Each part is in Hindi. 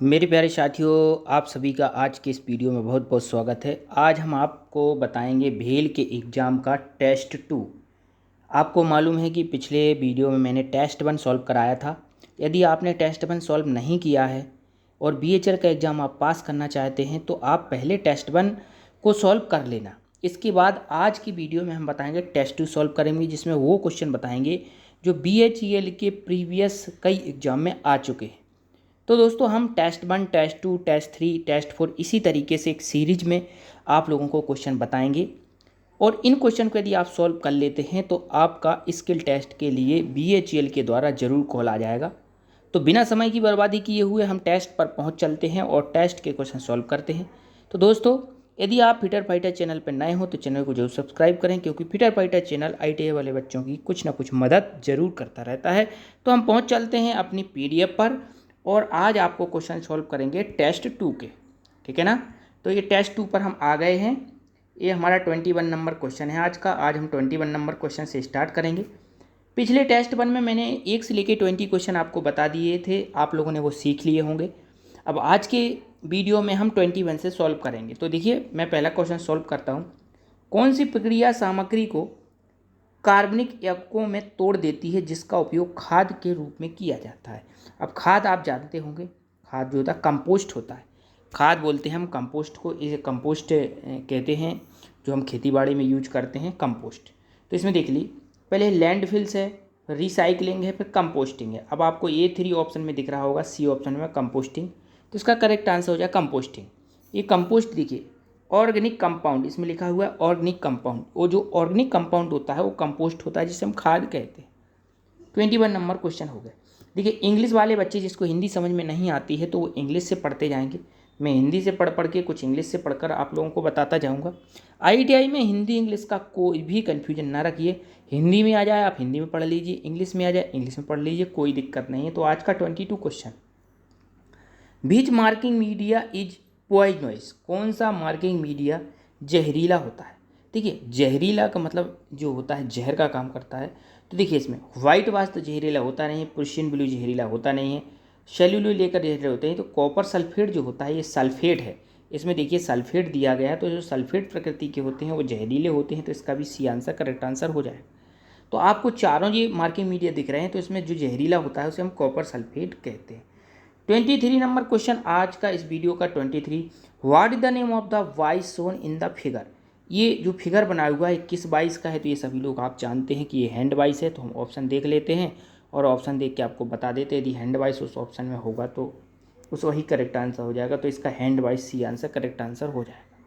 मेरे प्यारे साथियों, आप सभी का आज के इस वीडियो में बहुत बहुत स्वागत है। आज हम आपको बताएंगे भेल के एग्ज़ाम का टेस्ट 2। आपको मालूम है कि पिछले वीडियो में मैंने टेस्ट 1 सॉल्व कराया था। यदि आपने टेस्ट 1 सॉल्व नहीं किया है और बीएचएल का एग्ज़ाम आप पास करना चाहते हैं तो आप पहले टेस्ट 1 को सॉल्व कर लेना। इसके बाद आज की वीडियो में हम बताएंगे टेस्ट 2 सॉल्व करेंगे, जिसमें वो क्वेश्चन बताएंगे जो बीएचईएल के प्रीवियस कई एग्ज़ाम में आ चुके हैं। तो दोस्तों, हम टेस्ट 1, टेस्ट 2, टेस्ट 3, टेस्ट 4 इसी तरीके से एक सीरीज में आप लोगों को क्वेश्चन बताएंगे और इन क्वेश्चन को यदि आप सॉल्व कर लेते हैं तो आपका स्किल टेस्ट के लिए बीएचईएल के द्वारा ज़रूर कॉल आ जाएगा। तो बिना समय की बर्बादी किए हुए हम टेस्ट पर पहुंच चलते हैं और टेस्ट के क्वेश्चन सॉल्व करते हैं। तो दोस्तों, यदि आप फिटर फाइटर चैनल पर नए हो तो चैनल को जरूर सब्सक्राइब करें, क्योंकि फिटर फाइटर चैनल आईटीआई वाले बच्चों की कुछ ना कुछ मदद जरूर करता रहता है। तो हम पहुँच चलते हैं अपनी पीडीएफ पर और आज आपको क्वेश्चन सॉल्व करेंगे टेस्ट 2 के। ठीक है ना। तो ये टेस्ट 2 पर हम आ गए हैं। ये हमारा 21 नंबर क्वेश्चन है आज का। आज हम 21 नंबर क्वेश्चन से स्टार्ट करेंगे। पिछले टेस्ट 1 में मैंने 1 से लेके 20 क्वेश्चन आपको बता दिए थे, आप लोगों ने वो सीख लिए होंगे। अब आज के वीडियो में हम 21 से सॉल्व करेंगे। तो देखिए, मैं पहला क्वेश्चन सॉल्व करता हूँ। कौन सी प्रक्रिया सामग्री को कार्बनिक यौगिकों में तोड़ देती है जिसका उपयोग खाद के रूप में किया जाता है? अब खाद आप जानते होंगे, खाद जो होता है कंपोस्ट होता है। खाद बोलते हैं हम कंपोस्ट को, इसे कंपोस्ट कहते हैं, जो हम खेतीबाड़ी में यूज करते हैं कंपोस्ट। तो इसमें देख ली, पहले लैंडफिल्स है, रिसाइकलिंग है, फिर कंपोस्टिंग है। अब आपको A3 ऑप्शन में दिख रहा होगा, सी ऑप्शन में कंपोस्टिंग, तो इसका करेक्ट आंसर हो जाए कंपोस्टिंग। ये कंपोस्ट देखिए, ऑर्गेनिक कंपाउंड इसमें लिखा हुआ है, ऑर्गेनिक कंपाउंड। वो जो ऑर्गेनिक कंपाउंड होता है वो कंपोस्ट होता है, जिसे हम खाद कहते हैं। 21 नंबर क्वेश्चन हो गए। देखिए, इंग्लिश वाले बच्चे जिसको हिंदी समझ में नहीं आती है तो वो इंग्लिश से पढ़ते जाएंगे। मैं हिंदी से पढ़ के कुछ इंग्लिश से पढ़कर आप लोगों को बताता जाऊंगा। आईटीआई में हिंदी इंग्लिश का कोई भी कन्फ्यूजन ना रखिए। हिंदी में आ जाए आप हिंदी में पढ़ लीजिए, इंग्लिश में आ जाए इंग्लिश में पढ़ लीजिए, कोई दिक्कत नहीं है। तो आज का 22 question, beach marking media is poisonous. कौन सा मार्किंग मीडिया जहरीला होता है? देखिए, जहरीला का मतलब जो होता है जहर का काम करता है। तो देखिए, इसमें वाइट वाश तो जहरीला होता नहीं है, प्रुशियन ब्लू जहरीला होता नहीं है, सेल्यूलोज लेकर जहरीले होते हैं। तो कॉपर सल्फेट जो होता है ये सल्फेट है। इसमें देखिए सल्फेट दिया गया है, तो जो सल्फेट प्रकृति के होते हैं वो जहरीले होते हैं। तो इसका भी सी आंसर करेक्ट आंसर हो जाएगा। तो आपको चारों ये मार्किंग मीडिया दिख रहे हैं, तो इसमें जो जहरीला होता है उसे हम कॉपर सल्फेट कहते हैं। 23 नंबर क्वेश्चन आज का इस वीडियो का 23, what is the name of the vice shown in the figure. ये जो फिगर बनाया हुआ है किस वाइस का है? तो ये सभी लोग आप जानते हैं कि ये हैंड वाइस है। तो हम ऑप्शन देख लेते हैं और ऑप्शन देख के आपको बता देते हैं। यदि हैंड वाइस उस ऑप्शन में होगा तो उस वही करेक्ट आंसर हो जाएगा। तो इसका हैंड वाइस सी आंसर करेक्ट आंसर हो जाएगा।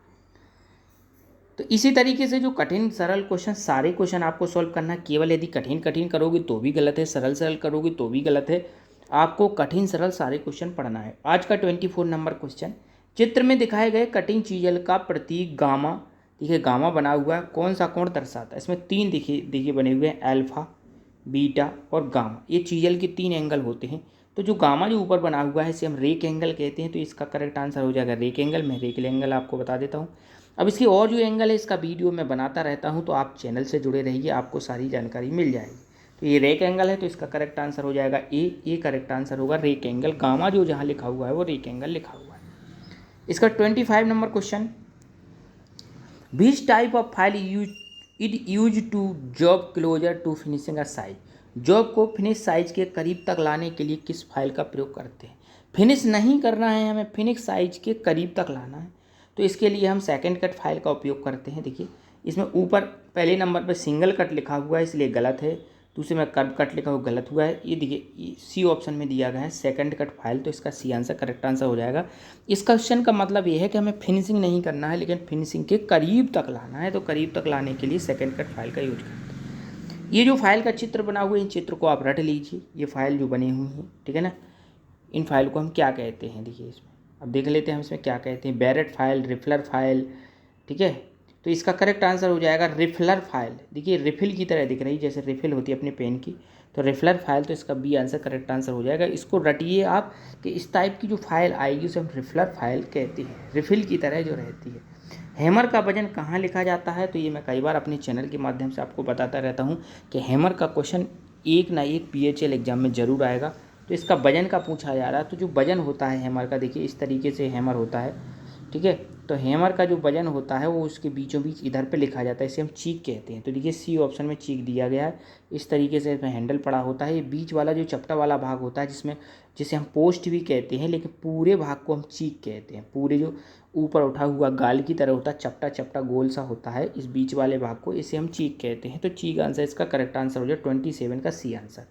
तो इसी तरीके से जो कठिन सरल क्वेश्चन, सारे क्वेश्चन आपको सॉल्व करना है। केवल यदि कठिन कठिन करोगे तो भी गलत है, सरल सरल करोगे तो भी गलत है। आपको कठिन सरल सारे क्वेश्चन पढ़ना है। आज का 24 नंबर क्वेश्चन, चित्र में दिखाए गए कठिन चीजल का प्रतीक गामा, देखिए गामा बना हुआ है, कौन सा कोण दर्शाता है? इसमें तीन देखिए बने हुए हैं, अल्फा, बीटा और गामा। ये चीजल के 3 एंगल होते हैं। तो जो गामा जो ऊपर बना हुआ है इसे हम रेक एंगल कहते हैं। तो इसका करेक्ट आंसर हो जाएगा रेक एंगल। मैं रेक एंगल आपको बता देता हूँ। अब इसकी और जो एंगल है इसका वीडियो मैं बनाता रहता हूँ, तो आप चैनल से जुड़े रहिए, आपको सारी जानकारी मिल जाएगी। तो ये रेक एंगल है, तो इसका करेक्ट आंसर हो जाएगा ए करेक्ट आंसर होगा रेक एंगल। गामा जो जहाँ लिखा हुआ है वो रेक एंगल लिखा हुआ है। इसका 25 number question, which type of file use to job closer to finishing a size. Job को फिनिश साइज के करीब तक लाने के लिए किस फाइल का प्रयोग करते हैं? फिनिश नहीं करना है हमें, फिनिश साइज के करीब तक लाना है, तो इसके लिए हम सेकंड कट फाइल का उपयोग करते हैं। देखिए, इसमें ऊपर पहले नंबर पर सिंगल कट लिखा हुआ है इसलिए गलत है, दूसरे में कर्व कट लिखा हुआ गलत हुआ है। ये देखिए सी ऑप्शन में दिया गया है सेकंड कट फाइल, तो इसका सी आंसर करेक्ट आंसर हो जाएगा। इस क्वेश्चन का मतलब ये है कि हमें फिनिशिंग नहीं करना है, लेकिन फिनिशिंग के करीब तक लाना है। तो करीब तक लाने के लिए सेकंड कट फाइल का यूज करते हैं। ये जो फाइल का चित्र बना हुआ है, इन चित्र को आप रट लीजिए। ये फाइल जो बनी हुई है, ठीक है ना, इन फाइल को हम क्या कहते हैं? देखिए इसमें अब देख लेते हैं हम इसमें क्या कहते हैं। बैरेट फाइल, रिफलर फाइल, ठीक है। तो इसका करेक्ट आंसर हो जाएगा रिफलर फाइल। देखिए रिफिल की तरह दिख रही, जैसे रिफिल होती है अपने पेन की, तो रिफलर फाइल, तो इसका बी आंसर करेक्ट आंसर हो जाएगा। इसको रटिए आप कि इस टाइप की जो फाइल आएगी उसे हम रिफलर फाइल कहते हैं, रिफिल की तरह जो रहती है। हैमर का वजन कहाँ लिखा जाता है? तो ये मैं कई बार अपने चैनल के माध्यम से आपको बताता रहता हूँ कि हैमर का क्वेश्चन एक ना एक पीएचएल एग्जाम में जरूर आएगा। तो तो इसका वजन का पूछा जा रहा है। तो जो वजन होता है हैमर का, देखिए इस तरीके से हैमर होता है, ठीक है। तो हैमर का जो वजन होता है वो उसके बीचों बीच इधर पे लिखा जाता है, इसे हम चीक कहते हैं। तो देखिए सी ऑप्शन में चीक दिया गया है। इस तरीके से इसमें हैंडल पड़ा होता है। ये बीच वाला जो चपटा वाला भाग होता है जिसे हम पोस्ट भी कहते हैं, लेकिन पूरे भाग को हम चीक कहते हैं। पूरे जो ऊपर उठा हुआ गाल की तरह होता है, चपटा चपटा गोल सा होता है, इस बीच वाले भाग को, इसे हम चीक कहते हैं। तो चीक आंसर इसका करेक्ट आंसर हो जाए 27 का सी आंसर।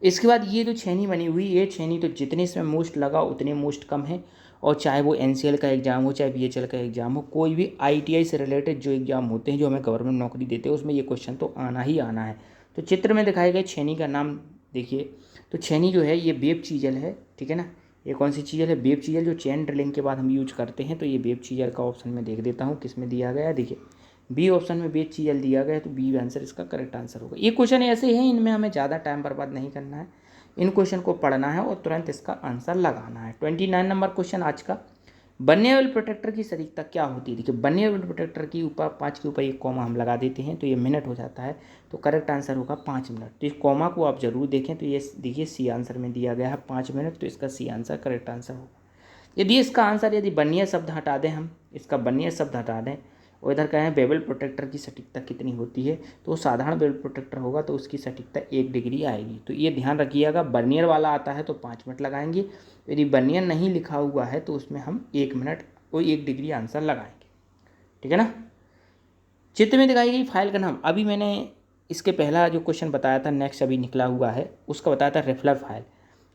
इसके बाद ये जो छेनी बनी हुई, ये छेनी तो जितने इसमें मोस्ट लगा उतने मोस्ट कम है। और चाहे वो एनसीएल का एग्ज़ाम हो, चाहे बीएचएल का एग्ज़ाम हो, कोई भी आईटीआई से रिलेटेड जो एग्ज़ाम होते हैं, जो हमें गवर्नमेंट नौकरी देते हैं, उसमें ये क्वेश्चन तो आना ही आना है। तो चित्र में दिखाए गए छेनी का नाम देखिए। तो छेनी जो है ये वेब चीजल है, ठीक है ना। ये कौन सी चीजल है? वेब चीजल, जो चेन ड्रिलिंग के बाद हम यूज करते हैं। तो ये वेब चीजल का ऑप्शन में देख देता हूँ किस में दिया गया है। देखिए बी ऑप्शन में वेब चीजल दिया गया है, तो बी आंसर इसका करेक्ट आंसर होगा। ये क्वेश्चन ऐसे हैं, इनमें हमें ज़्यादा टाइम बर्बाद नहीं करना है, इन क्वेश्चन को पढ़ना है और तुरंत इसका आंसर लगाना है। 29 नंबर क्वेश्चन आज का, बर्नियर प्रोटेक्टर की सटीकता क्या होती है? देखिए बर्नियर प्रोटेक्टर के ऊपर 5 के ऊपर एक कॉमा हम लगा देते हैं तो ये मिनट हो जाता है। तो करेक्ट आंसर होगा 5 मिनट। तो इस कॉमा को आप जरूर देखें। तो ये देखिए सी आंसर में दिया गया है 5 मिनट, तो इसका सी आंसर करेक्ट आंसर होगा। यदि इसका आंसर, यदि बर्नियर शब्द हटा दें, हम इसका बर्नियर शब्द हटा दें और इधर कहें बेवल प्रोटेक्टर की सटीकता कितनी होती है, तो साधारण बेवल प्रोटेक्टर होगा तो उसकी सटीकता 1 डिग्री आएगी। तो ये ध्यान रखिएगा, बर्नियर वाला आता है तो 5 मिनट लगाएंगे, यदि बर्नियर नहीं लिखा हुआ है तो उसमें हम 1 मिनट और 1 डिग्री आंसर लगाएंगे, ठीक है ना। चित्र में दिखाई गई फाइल का नाम, अभी मैंने इसके पहला जो क्वेश्चन बताया था, नेक्स्ट अभी निकला हुआ है, उसका बताया था रेफलर फाइल।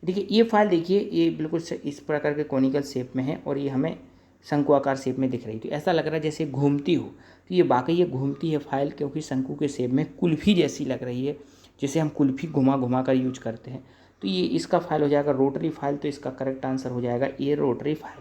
देखिए ये फाइल, देखिए ये बिल्कुल इस प्रकार के कॉनिकल शेप में है और ये हमें शंकु आकार शेप में दिख रही। तो ऐसा लग रहा है जैसे घूमती हो, तो ये वाकई ये घूमती है फाइल, क्योंकि शंकु के शेप में कुल्फी जैसी लग रही है, जिसे हम कुल्फी घुमा घुमा कर यूज करते हैं। तो ये इसका फाइल हो जाएगा रोटरी फाइल। तो इसका करेक्ट आंसर हो जाएगा ये रोटरी फाइल,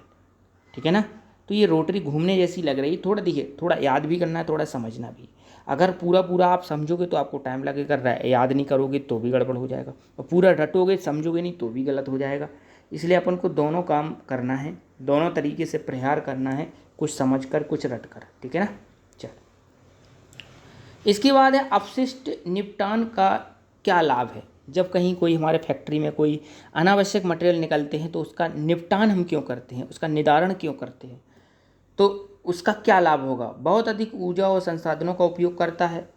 ठीक है ना। तो ये रोटरी घूमने जैसी लग रही है। थोड़ा देखिए, थोड़ा याद भी करना है, थोड़ा समझना भी। अगर पूरा पूरा आप समझोगे तो आपको टाइम लगेगा, याद नहीं करोगे तो भी गड़बड़ हो जाएगा, और पूरा रटोगे समझोगे नहीं तो भी गलत हो जाएगा। इसलिए अपन को दोनों काम करना है, दोनों तरीके से प्रहार करना है, कुछ समझ कर कुछ रट कर, ठीक है ना। चल, इसके बाद है अपशिष्ट निपटान का क्या लाभ है? जब कहीं कोई हमारे फैक्ट्री में कोई अनावश्यक मटेरियल निकलते हैं तो उसका निपटान हम क्यों करते हैं, उसका निदारण क्यों करते हैं, तो उसका क्या लाभ होगा? बहुत अधिक ऊर्जा और संसाधनों का उपयोग करता है,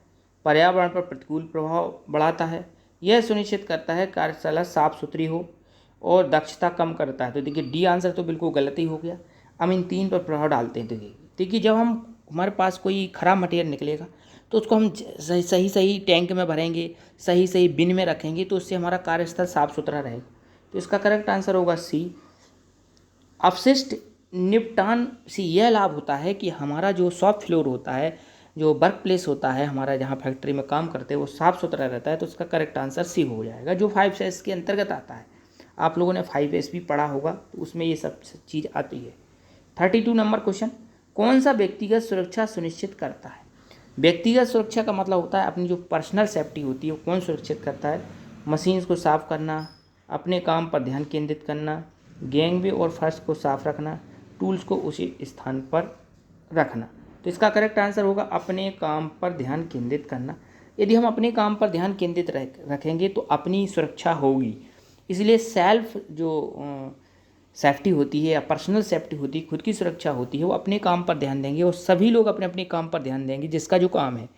पर्यावरण पर प्रतिकूल प्रभाव बढ़ाता है, यह सुनिश्चित करता है कार्यशाला साफ सुथरी हो, और दक्षता कम करता है। तो देखिए डी आंसर तो बिल्कुल गलत ही हो गया। हम इन 3 पर प्रभाव डालते हैं। देखिए जब हमारे पास कोई खराब मटेरियल निकलेगा तो उसको हम सही सही टैंक में भरेंगे, सही सही बिन में रखेंगे, तो उससे हमारा कार्यस्थल साफ सुथरा रहेगा। तो इसका करेक्ट आंसर होगा सी, अपशिष्ट निपटान से यह लाभ होता है कि हमारा जो शॉप फ्लोर होता है, जो वर्क प्लेस होता है हमारा, जहाँ फैक्ट्री में काम करते हैं, वो साफ़ सुथरा रहता है। तो उसका करेक्ट आंसर सी हो जाएगा, जो 5S के अंतर्गत आता है। आप लोगों ने 5S भी पढ़ा होगा, तो उसमें ये सब चीज़ आती है। 32 नंबर क्वेश्चन, कौन सा व्यक्तिगत सुरक्षा सुनिश्चित करता है? व्यक्तिगत सुरक्षा का मतलब होता है अपनी जो पर्सनल सेफ्टी होती है वो कौन सुरक्षित करता है? मशीन्स को साफ़ करना, अपने काम पर ध्यान केंद्रित करना, गैंगवे और फर्श को साफ रखना, टूल्स को उसी स्थान पर रखना। तो इसका करेक्ट आंसर होगा अपने काम पर ध्यान केंद्रित करना। यदि हम अपने काम पर ध्यान केंद्रित रखेंगे तो अपनी सुरक्षा होगी। इसलिए सेल्फ जो सेफ्टी होती है या पर्सनल सेफ्टी होती है, खुद की सुरक्षा होती है, वो अपने काम पर ध्यान देंगे और सभी लोग अपने अपने काम पर ध्यान देंगे। जिसका जो काम है,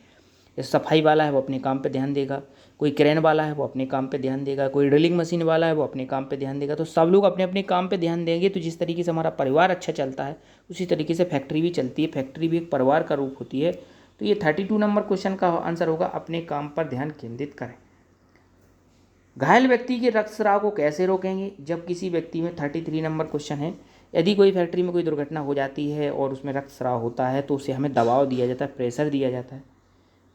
सफाई वाला है वो अपने काम पे ध्यान देगा, कोई क्रेन वाला है वो अपने काम पे ध्यान देगा, कोई ड्रिलिंग मशीन वाला है वो अपने काम पे ध्यान देगा। तो सब लोग अपने अपने काम पे ध्यान देंगे। तो जिस तरीके से हमारा परिवार अच्छा चलता है उसी तरीके से फैक्ट्री भी चलती है। फैक्ट्री भी एक परिवार का रूप होती है। तो ये 32 नंबर क्वेश्चन का आंसर होगा अपने काम पर ध्यान केंद्रित करें। घायल व्यक्ति के रक्तस्राव को कैसे रोकेंगे? जब किसी व्यक्ति में 33 नंबर क्वेश्चन है, यदि कोई फैक्ट्री में कोई दुर्घटना हो जाती है और उसमें रक्तस्राव होता है तो उसे हमें दबाव दिया जाता है, प्रेशर दिया जाता है।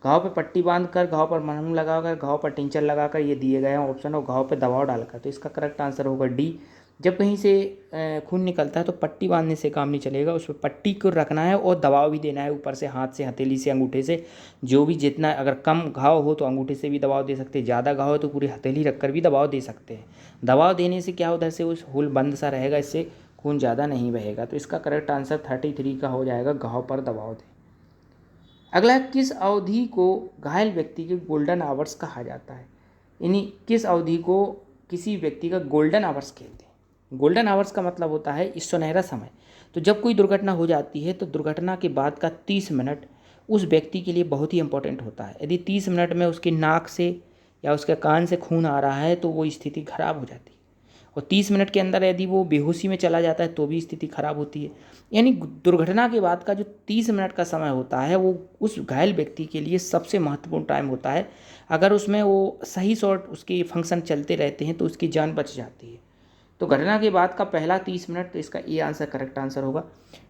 घाव पर पट्टी बांधकर, घाव पर मलहम लगाकर, घाव पर टिंचर लगाकर, ये दिए गए हैं ऑप्शन, और घाव पर दबाव डालकर। तो इसका करेक्ट आंसर होगा डी। जब कहीं से खून निकलता है तो पट्टी बांधने से काम नहीं चलेगा, उस पर पट्टी को रखना है और दबाव भी देना है ऊपर से, हाथ से, हथेली से, अंगूठे से, जो भी जितना। अगर कम घाव हो तो अंगूठे से भी दबाव दे सकते हैं, ज़्यादा घाव हो तो पूरी हथेली रखकर भी दबाव दे सकते हैं। दबाव देने से क्या उधर से उस होल बंद सा रहेगा, इससे खून ज़्यादा नहीं बहेगा। तो इसका करेक्ट आंसर 33 का हो जाएगा, घाव पर दबाव दें। अगला, किस अवधि को घायल व्यक्ति के गोल्डन आवर्स कहा जाता है? यानी किस अवधि को किसी व्यक्ति का गोल्डन आवर्स कहते हैं। गोल्डन आवर्स का मतलब होता है इस सुनहरा समय। तो जब कोई दुर्घटना हो जाती है तो दुर्घटना के बाद का 30 मिनट उस व्यक्ति के लिए बहुत ही इंपॉर्टेंट होता है। यदि 30 मिनट में उसके नाक से या उसके कान से खून आ रहा है तो वो स्थिति खराब हो जाती है, और 30 मिनट के अंदर यदि वो बेहोशी में चला जाता है तो भी स्थिति खराब होती है। यानी दुर्घटना के बाद का जो 30 मिनट का समय होता है वो उस घायल व्यक्ति के लिए सबसे महत्वपूर्ण टाइम होता है। अगर उसमें वो सही शॉट उसके फंक्शन चलते रहते हैं तो उसकी जान बच जाती है। तो घटना के बाद का पहला 30 मिनट, तो इसका ये आंसर करेक्ट आंसर होगा।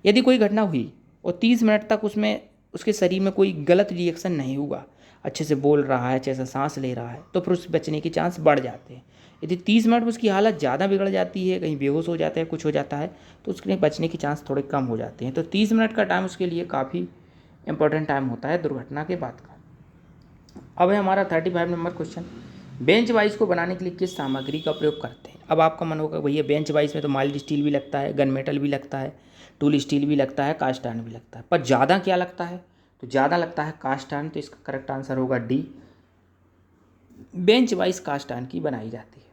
यदि कोई घटना हुई और 30 मिनट तक उसमें उसके शरीर में कोई गलत रिएक्शन नहीं हुआ, अच्छे से बोल रहा है, अच्छे से सांस ले रहा है, तो फिर उस बचने के चांस बढ़ जाते हैं। यदि 30 मिनट में उसकी हालत ज़्यादा बिगड़ जाती है, कहीं बेहोश हो जाता है, कुछ हो जाता है, तो उसके लिए बचने के चांस थोड़े कम हो जाते हैं। तो 30 मिनट का टाइम उसके लिए काफ़ी इंपॉर्टेंट टाइम होता है दुर्घटना के बाद का। अब है हमारा 35 नंबर क्वेश्चन, बेंच वाइज को बनाने के लिए किस सामग्री का प्रयोग करते हैं। अब आपका मन होगा भैया बेंच वाइज में तो माइल्ड स्टील भी लगता है, गन मेटल भी लगता है, टूल स्टील भी लगता है, कास्ट आयरन भी लगता है, पर ज़्यादा क्या लगता है, तो ज़्यादा लगता है कास्ट आयरन। तो इसका करेक्ट आंसर होगा D, bench vice cast iron की बनाई जाती है।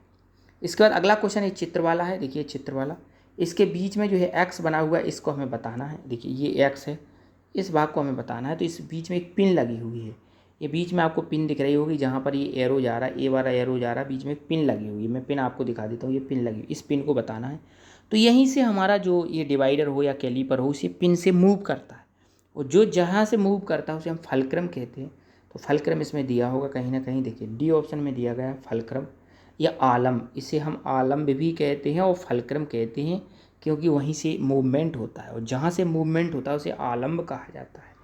इसके बाद अगला क्वेश्चन एक चित्र वाला है, देखिए चित्र वाला, इसके बीच में जो है एक्स बना हुआ है, इसको हमें बताना है। देखिए ये एक्स है, इस भाग को हमें बताना है। तो इस बीच में एक पिन लगी हुई है, ये बीच में आपको पिन दिख रही होगी, जहाँ पर ये एरो जा रहा है, ए वाला एरो जा रहा है, बीच में एक पिन लगी हुई है। मैं पिन आपको दिखा देता हूँ, ये पिन लगी हुई, इस पिन को बताना है। तो यहीं से हमारा जो ये डिवाइडर हो या कैलीपर हो, उसे पिन से मूव करता है, और जो जहाँ से मूव करता है उसे हम फलक्रम कहते हैं। तो फलक्रम इसमें दिया होगा कहीं ना कहीं, देखिए डी ऑप्शन में दिया गया है फलक्रम या आलम। इसे हम आलम भी कहते हैं और फलक्रम कहते हैं, क्योंकि वहीं से मूवमेंट होता है, और जहाँ से मूवमेंट होता है उसे आलम्ब कहा जाता है।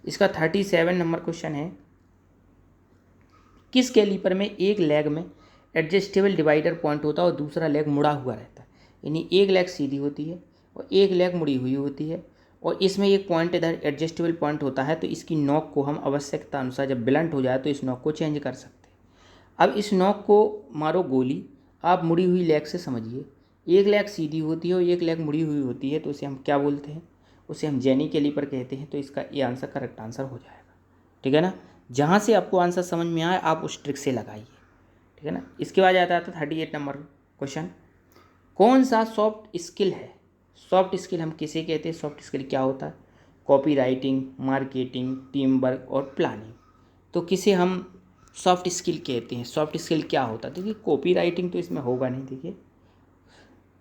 इसका 37 नंबर क्वेश्चन है, किस कैलीपर में एक लेग में एडजस्टेबल डिवाइडर पॉइंट होता है और दूसरा लेग मुड़ा हुआ रहता है। यानी एक लेग सीधी होती है और एक लेग मुड़ी हुई होती है, और इसमें एक पॉइंट इधर एडजस्टेबल पॉइंट होता है। तो इसकी नॉक को हम आवश्यकता अनुसार जब ब्लंट हो जाए तो इस नॉक को चेंज कर सकते हैं। अब इस नॉक को मारो गोली, आप मुड़ी हुई लेग से समझिए, एक लेग सीधी होती है और एक लेग मुड़ी हुई होती है, तो उसे हम क्या बोलते हैं, उसे हम जेनी कैलीपर कहते हैं। तो इसका ये आंसर करेक्ट आंसर हो जाएगा, ठीक है ना। जहाँ से आपको आंसर समझ में आए आप उस ट्रिक से लगाइए, ठीक है ना। इसके बाद आता है 38 नंबर क्वेश्चन, कौन सा सॉफ्ट स्किल है। सॉफ्ट स्किल हम किसे कहते हैं, सॉफ्ट स्किल क्या होता है, copy writing, marketing, team work और प्लानिंग। तो किसे हम सॉफ्ट स्किल कहते हैं, सॉफ्ट स्किल क्या होता है। देखिए कॉपी राइटिंग तो इसमें होगा नहीं, देखिए,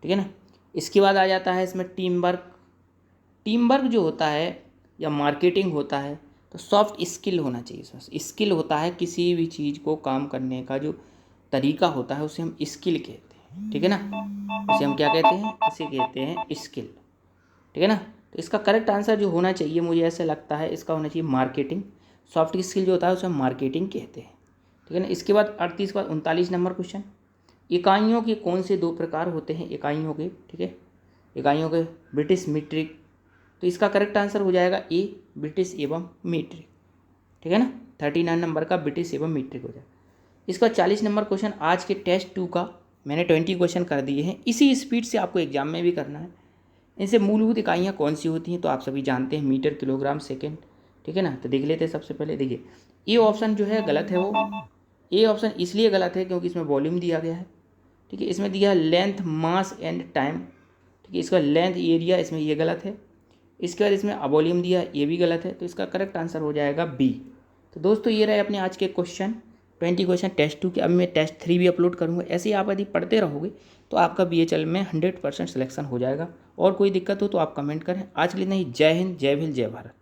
ठीक है ना। इसके बाद आ जाता है इसमें टीम वर्क। टीम वर्क जो होता है या मार्केटिंग होता है, तो सॉफ्ट स्किल होना चाहिए इसमें। स्किल होता है किसी भी चीज़ को काम करने का जो तरीका होता है, उसे हम स्किल कहते हैं, ठीक है ना। इसे हम क्या कहते हैं, इसे कहते हैं स्किल, ठीक है ना। तो इसका करेक्ट आंसर जो होना चाहिए, मुझे ऐसा लगता है, इसका होना चाहिए मार्केटिंग। सॉफ्ट स्किल जो होता है उसे हम मार्केटिंग कहते हैं, ठीक है ना। इसके बाद 39 नंबर क्वेश्चन, इकाइयों के कौन से 2 प्रकार होते हैं इकाइयों के, ठीक है, इकाइयों के, ब्रिटिश मीट्रिक। तो इसका करेक्ट आंसर हो जाएगा ए, ब्रिटिश एवं मीट्रिक, ठीक है ना। 39 नंबर का ब्रिटिश एवं मीट्रिक हो जाएगा। इसका 40 नंबर क्वेश्चन, आज के टेस्ट 2 का मैंने 20 क्वेश्चन कर दिए हैं, इसी स्पीड से आपको एग्जाम में भी करना है। इनसे मूलभूत इकाइयाँ कौन सी होती हैं, तो आप सभी जानते हैं मीटर, किलोग्राम, सेकेंड, ठीक है ना। तो देख लेते हैं सबसे पहले, देखिए ए ऑप्शन जो है गलत है, वो ए ऑप्शन इसलिए गलत है क्योंकि इसमें वॉल्यूम दिया गया है, ठीक है। इसमें दिया है लेंथ, मास एंड टाइम, ठीक है। इसका लेंथ, एरिया, इसमें ये गलत है। इसके बाद इसमें वॉल्यूम दिया है, ये भी गलत है। तो इसका करेक्ट आंसर हो जाएगा बी। तो दोस्तों ये रहे अपने आज के क्वेश्चन 20 क्वेश्चन टेस्ट 2 के। अब मैं टेस्ट 3 भी अपलोड करूँगा। ऐसे ही आप यदि पढ़ते रहोगे तो आपका BHL में 100% सिलेक्शन हो जाएगा। और कोई दिक्कत हो तो आप कमेंट करें। आज के लिए नहीं, जय हिंद, जय भील, जय भारत।